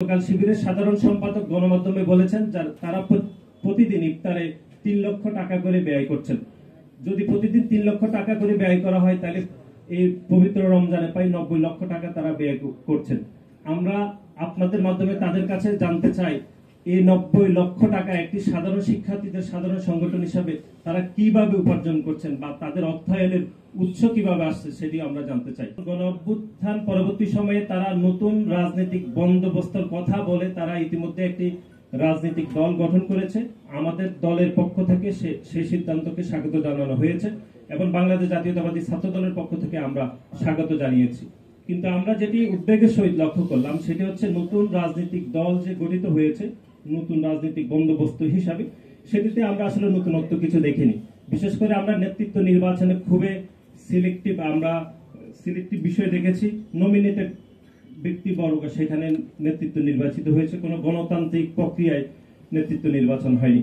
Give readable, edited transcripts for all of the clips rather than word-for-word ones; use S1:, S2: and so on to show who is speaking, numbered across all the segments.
S1: গতকাল শিবিরের সাধারণ সম্পাদক গণমাধ্যমে বলেছেন তারা প্রতিদিন ইফতারে 3 লক্ষ টাকা করে ব্যয় করছেন। যদি প্রতিদিন 3 লক্ষ টাকা করে ব্যয় করা হয় তাহলে এই পবিত্র রমজানে প্রায় 90 লক্ষ টাকা তারা ব্যয় করছেন। আমরা আপনাদের মাধ্যমে তাদের কাছে জানতে চাই এই 90 লক্ষ টাকা একটি সাধারণ শিক্ষার্থীদের সাধারণ সংগঠন হিসাবে তারা কিভাবে উপার্জন করছেন বা তাদের অর্থায়নের উৎস কিভাবে আসছে সেটি আমরা জানতে চাই। গণঅভ্যুত্থান পরবর্তী সময়ে তারা নতুন রাজনৈতিক বন্দোবস্তের কথা বলে তারা ইতিমধ্যে একটি রাজনৈতিক দল গঠন করেছে। আমাদের দলের পক্ষ থেকে সেই সিদ্ধান্তকে স্বাগত জানানো হয়েছে এবং বাংলাদেশ জাতীয়তাবাদী ছাত্র দলের পক্ষ থেকে আমরা স্বাগত জানিয়েছি। কিন্তু আমরা যেটি উদ্বেগের সহিত লক্ষ্য করলাম সেটি হচ্ছে নতুন রাজনৈতিক দল যে গঠিত হয়েছে নতুন রাজনৈতিক বন্দোবস্ত হিসাবে, সেটিতে আমরা আসলে নতুনত্ব কিছু দেখিনি। বিশেষ করে আমরা নেতৃত্ব নির্বাচনে খুবই সিলেক্টিভ বিষয় দেখেছি। নমিনেটেড ব্যক্তিবর্গ সেখানে নেতৃত্ব নির্বাচিত হয়েছে, কোনো গণতান্ত্রিক প্রক্রিয়ায় নেতৃত্ব নির্বাচন হয়নি।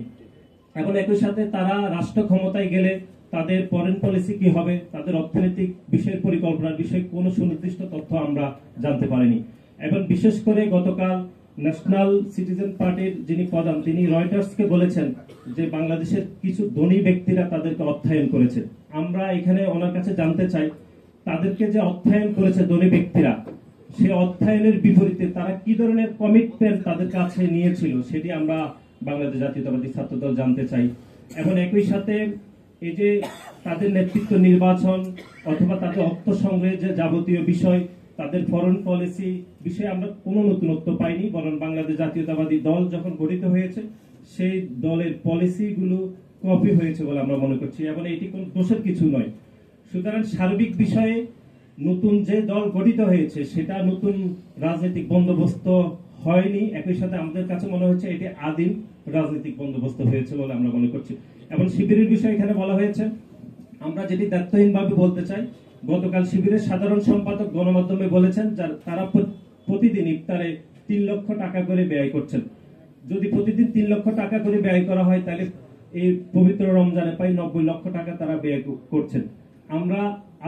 S1: এখন একই সাথে তারা রাষ্ট্র ক্ষমতায় গেলে তাদের ফরেন পলিসি কি হবে, তাদের অর্থনৈতিক বিষয়ের পরিকল্পনার বিষয়ে কোনো সুনির্দিষ্ট তথ্য আমরা জানতে পারিনি। এবং বিশেষ করে গতকাল ন্যাশনাল সিটিজেন পার্টির যিনি প্রধান তিনি রয়টার্সকে বলেছেন যে বাংলাদেশের কিছু ধনী ব্যক্তিরা তাদেরকে অর্থায়ন করেছে। আমরা এখানে ওনার কাছে জানতে চাই তাদেরকে যে অর্থায়ন করেছে ধনী ব্যক্তিরা, সে অর্থায়নের বিপরীতে তারা কি ধরনের কমিটমেন্ট তাদের কাছে নিয়েছিল সেটি আমরা বাংলাদেশ জাতীয়তাবাদী ছাত্রদল জানতে চাই। এবং একই সাথে এই যে তাদের নেতৃত্ব নির্বাচন অথবা তাদের অর্থ সংগ্রহের যে যাবতীয় বিষয়, তাদের ফরেন পলিসি বিষয়ে আমরা কোনো নতুনত্ব পাইনি, বরং বাংলাদেশ জাতীয়তাবাদী দল যখন গঠিত হয়েছে সেই দলের পলিসিগুলো কপি হয়েছে বলে আমরা মনে করছি এবং এটি কোনো দোষের কিছু নয়। সুতরাং সার্বিক বিষয়ে নতুন যে দল গঠিত হয়েছে সেটা নতুন রাজনৈতিক বন্দোবস্ত হয়নি। একই সাথে আমাদের কাছে মনে হচ্ছে এটি আদিম রাজনৈতিক বন্দোবস্ত হয়েছে বলে আমরা মনে করছি। এবং শিবিরের বিষয়ে এখানে বলা হয়েছে, আমরা যেটি দায়িত্বহীনভাবে বলতে চাই, গতকাল শিবিরের সাধারণ সম্পাদক গণমাধ্যমে বলেছেন তারা প্রতিদিন ইফতারে 3 লক্ষ টাকা করে ব্যয় করছেন। যদি প্রতিদিন 3 লক্ষ টাকা করে ব্যয় করা হয় তাহলে এই পবিত্র রমজানে প্রায় 90 লক্ষ টাকা তারা ব্যয় করছেন। আমরা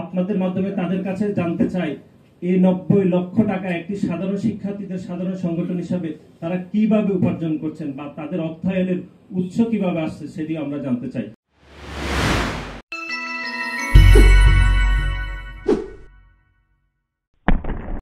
S1: আপনাদের মাধ্যমে তাদের কাছে জানতে চাই এই 90 লক্ষ টাকা একটি সাধারণ শিক্ষার্থীদের সাধারণ সংগঠন হিসাবে তারা কিভাবে উপার্জন করছেন বা তাদের অর্থায়নের উৎস কিভাবে আসছে সেটি আমরা জানতে চাই।